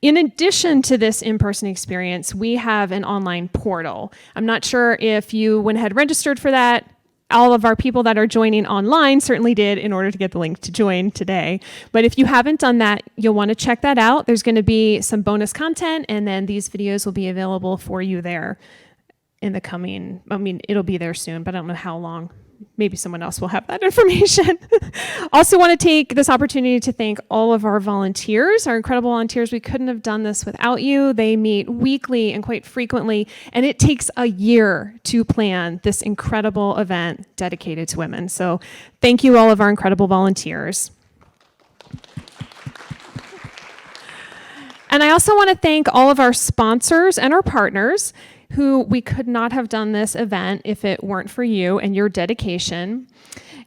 In addition to this in-person experience, we have an online portal. I'm not sure if you went ahead and registered for that. All of our people that are joining online certainly did in order to get the link to join today. But if you haven't done that, you'll want to check that out. There's going to be some bonus content, and then these videos will be available for you there in the coming, it'll be there soon, but I don't know how long. Maybe someone else will have that information. Also want to take this opportunity to thank all of our volunteers, our incredible volunteers. We couldn't have done this without you. They meet weekly and quite frequently, and it takes a year to plan this incredible event dedicated to women. So thank you, all of our incredible volunteers. And I also want to thank all of our sponsors and our partners who we could not have done this event if it weren't for you and your dedication.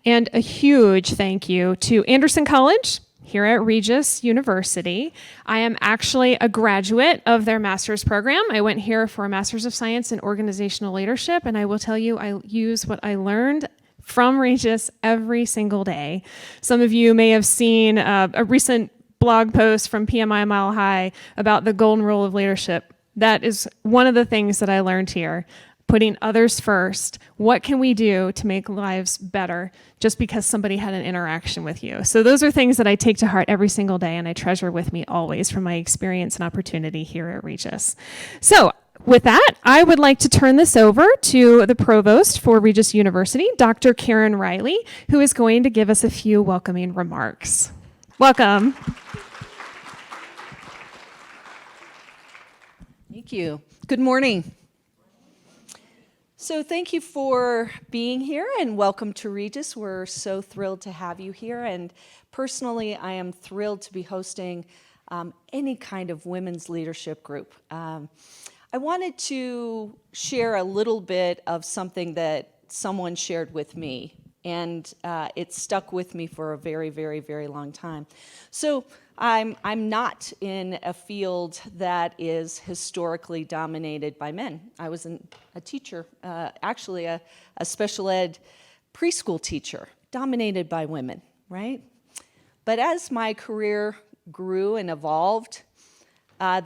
And a huge thank you to Anderson College here at Regis University. I am actually a graduate of their master's program. I went here for a Master's of Science in Organizational Leadership, and I will tell you, I use what I learned from Regis every single day. Some of you may have seen a recent blog post from PMI Mile Hi about the golden rule of leadership. That is one of the things that I learned here, putting others first. What can we do to make lives better just because somebody had an interaction with you? So those are things that I take to heart every single day, and I treasure with me always from my experience and opportunity here at Regis. So with that, I would like to turn this over to the provost for Regis University, Dr. Karen Riley, who is going to give us a few welcoming remarks. Welcome. Thank you. Good morning. So thank you for being here and welcome to Regis. We're so thrilled to have you here, and personally I am thrilled to be hosting any kind of women's leadership group. I wanted to share a little bit of something that someone shared with me, and it stuck with me for a very, very, very long time. So I'm not in a field that is historically dominated by men. I was a teacher, actually a special ed preschool teacher, dominated by women, right? But as my career grew and evolved,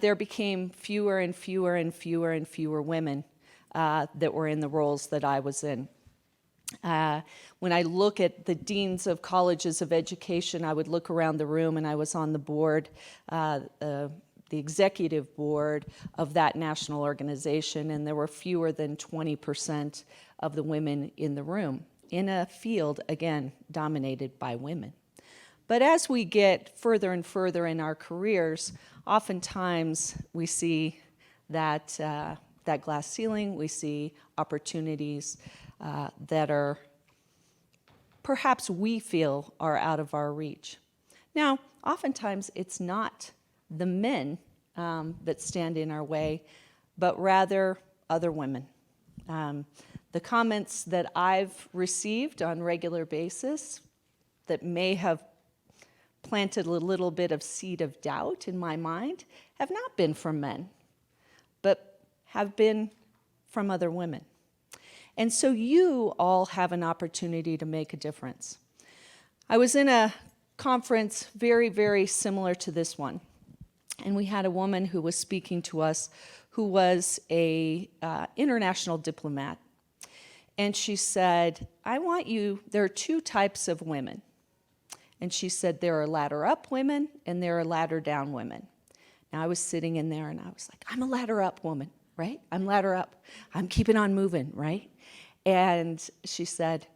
there became fewer and fewer and fewer and fewer women that were in the roles that I was in. When I look at the deans of colleges of education, I would look around the room, and I was on the board, the executive board of that national organization, and there were fewer than 20% of the women in the room, in a field, again, dominated by women. But as we get further and further in our careers, oftentimes we see that glass ceiling, we see opportunities that are perhaps we feel are out of our reach. Now, oftentimes it's not the men that stand in our way, but rather other women. The comments that I've received on a regular basis that may have planted a little bit of seed of doubt in my mind have not been from men, but have been from other women. And so you all have an opportunity to make a difference. I was in a conference very, very similar to this one, and we had a woman who was speaking to us who was a international diplomat. And she said, there are two types of women. And she said, there are ladder up women and there are ladder down women. Now I was sitting in there and I was like, I'm a ladder up woman, right? I'm ladder up. I'm keeping on moving, right? And she said,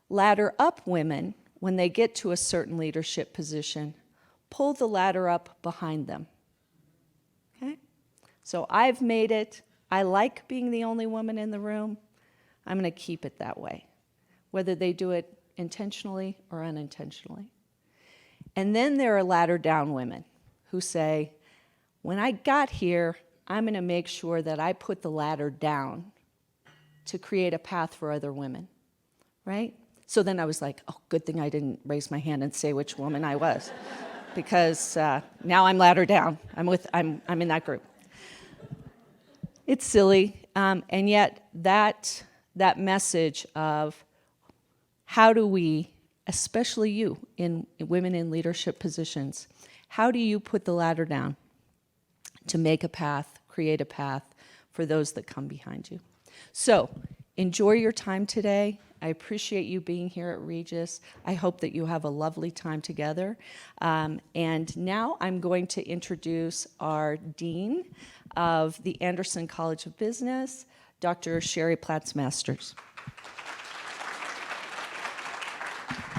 ladder up women, when they get to a certain leadership position, pull the ladder up behind them. Okay? So I've made it. I like being the only woman in the room. I'm going to keep it that way, whether they do it intentionally or unintentionally. And then there are ladder down women who say, when I got here, I'm going to make sure that I put the ladder down to create a path for other women, right? So then I was like, oh, good thing I didn't raise my hand and say which woman I was, because now I'm ladder down. I'm in that group. It's silly, and yet that message of how do we, especially you, in women in leadership positions, how do you put the ladder down? to make a path, create a path for those that come behind you. So enjoy your time today. I appreciate you being here at Regis. I hope that you have a lovely time together. And now I'm going to introduce our Dean of the Anderson College of Business, Dr. Shari Plantz-Masters.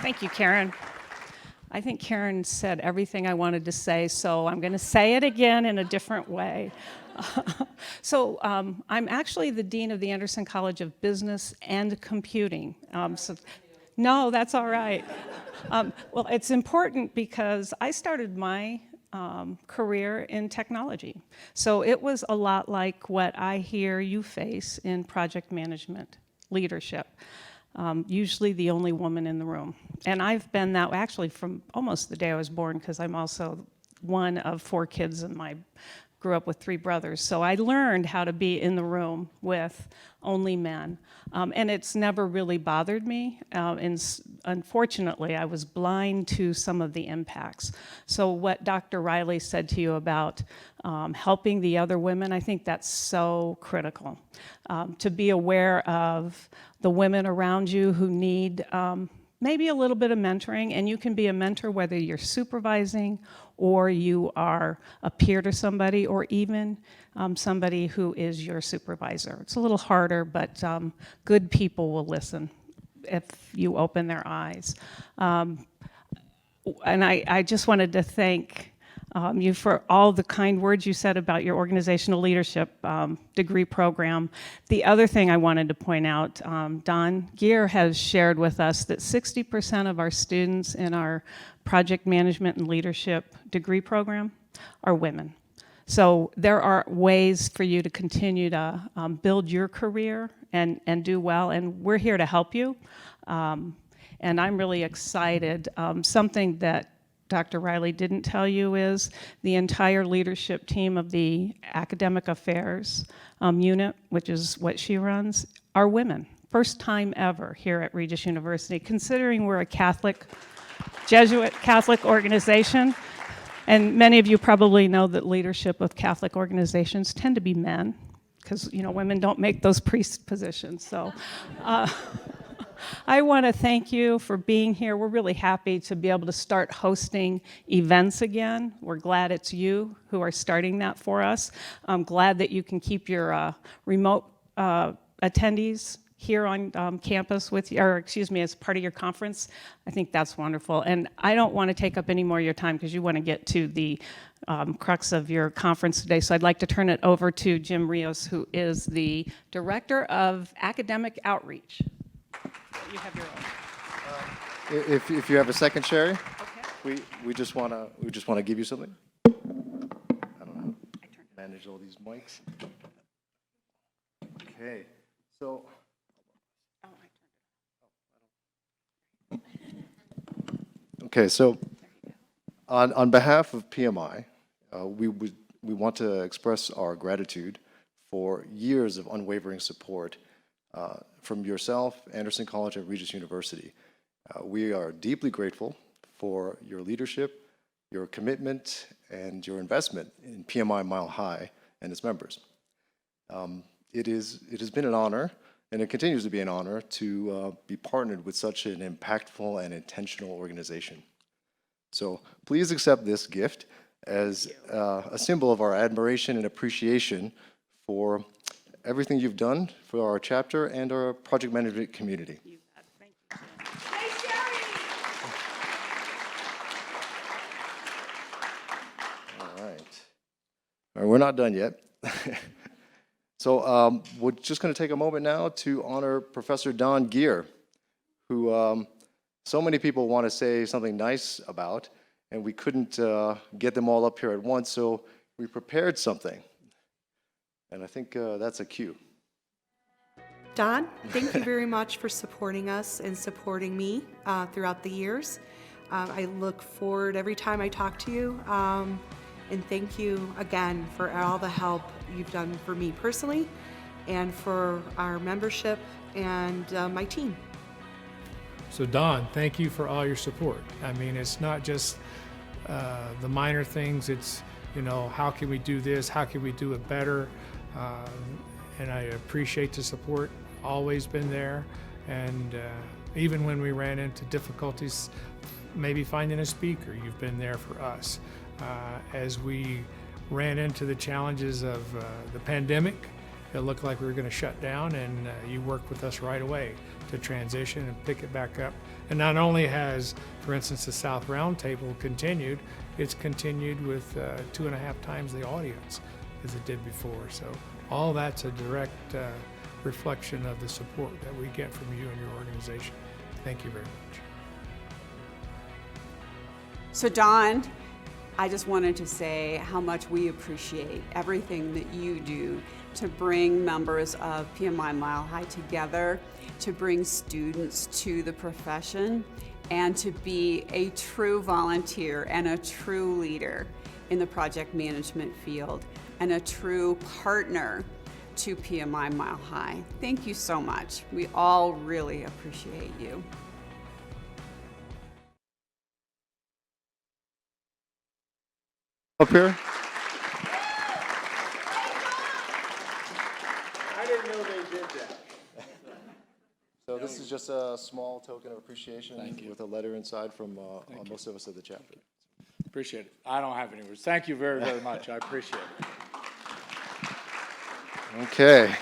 Thank you, Karen. I think Karen said everything I wanted to say, so I'm going to say it again in a different way. I'm actually the Dean of the Anderson College of Business and Computing. No, that's all right. Well, it's important because I started my career in technology. So it was a lot like what I hear you face in project management leadership. Usually the only woman in the room. And I've been that actually from almost the day I was born, because I'm also one of 4 kids and grew up with 3 brothers. So I learned how to be in the room with only men. And it's never really bothered me. And unfortunately, I was blind to some of the impacts. So what Dr. Riley said to you about helping the other women, I think that's so critical. To be aware of the women around you who need maybe a little bit of mentoring, and you can be a mentor whether you're supervising or you are a peer to somebody, or even somebody who is your supervisor. It's a little harder, but good people will listen if you open their eyes. And I just wanted to thank you for all the kind words you said about your organizational leadership degree program. The other thing I wanted to point out, Don Gier has shared with us that 60% of our students in our project management and leadership degree program are women. So there are ways for you to continue to build your career and do well, and we're here to help you. And I'm really excited. Something that Dr. Riley didn't tell you is the entire leadership team of the academic affairs unit, which is what she runs, are women. First time ever here at Regis University, considering we're a Jesuit Catholic organization. And many of you probably know that leadership of Catholic organizations tend to be men, because women don't make those priest positions. So I want to thank you for being here. We're really happy to be able to start hosting events again. We're glad it's you who are starting that for us. I'm glad that you can keep your remote attendees here on campus with you, or excuse me, as part of your conference. I think that's wonderful. And I don't want to take up any more of your time because you want to get to the crux of your conference today. So I'd like to turn it over to Jim Rios, who is the Director of Academic Outreach. You have your own. If you have a second, Shari, Okay. we just wanna give you something. I don't know how to manage all these mics. Okay, so. Okay, so on behalf of PMI, we want to express our gratitude for years of unwavering support from yourself, Anderson College, and Regis University. We are deeply grateful for your leadership, your commitment, and your investment in PMI Mile Hi and its members. It has been an honor, and it continues to be an honor, to be partnered with such an impactful and intentional organization. So please accept this gift as a symbol of our admiration and appreciation for everything you've done for our chapter and our project management community. You bet. Thank you, Jim. Hey, Shari! All right, we're not done yet. So we're just going to take a moment now to honor Professor Don Gier, who so many people want to say something nice about, and we couldn't get them all up here at once, so we prepared something. And I think that's a cue. Don, thank you very much for supporting us and supporting me throughout the years. I look forward every time I talk to you, and thank you again for all the help you've done for me personally and for our membership and my team. So Don, thank you for all your support. I mean, it's not just the minor things, it's you know, how can we do this? How can we do it better? And I appreciate the support, always been there. And even when we ran into difficulties, maybe finding a speaker, you've been there for us. As we ran into the challenges of the pandemic, it looked like we were going to shut down, and you worked with us right away to transition and pick it back up. And not only has, for instance, the South Roundtable continued, it's continued with 2.5 times the audience as it did before. So all that's a direct reflection of the support that we get from you and your organization. Thank you very much. So Don, I just wanted to say how much we appreciate everything that you do to bring members of PMI Mile Hi together, to bring students to the profession, and to be a true volunteer and a true leader in the project management field and a true partner to PMI Mile Hi. Thank you so much. We all really appreciate you. Up here? I didn't know they did that. So this is just a small token of appreciation with a letter inside from most of us at the chapter. Appreciate it. I don't have any words. Thank you very, very much. I appreciate it. Okay.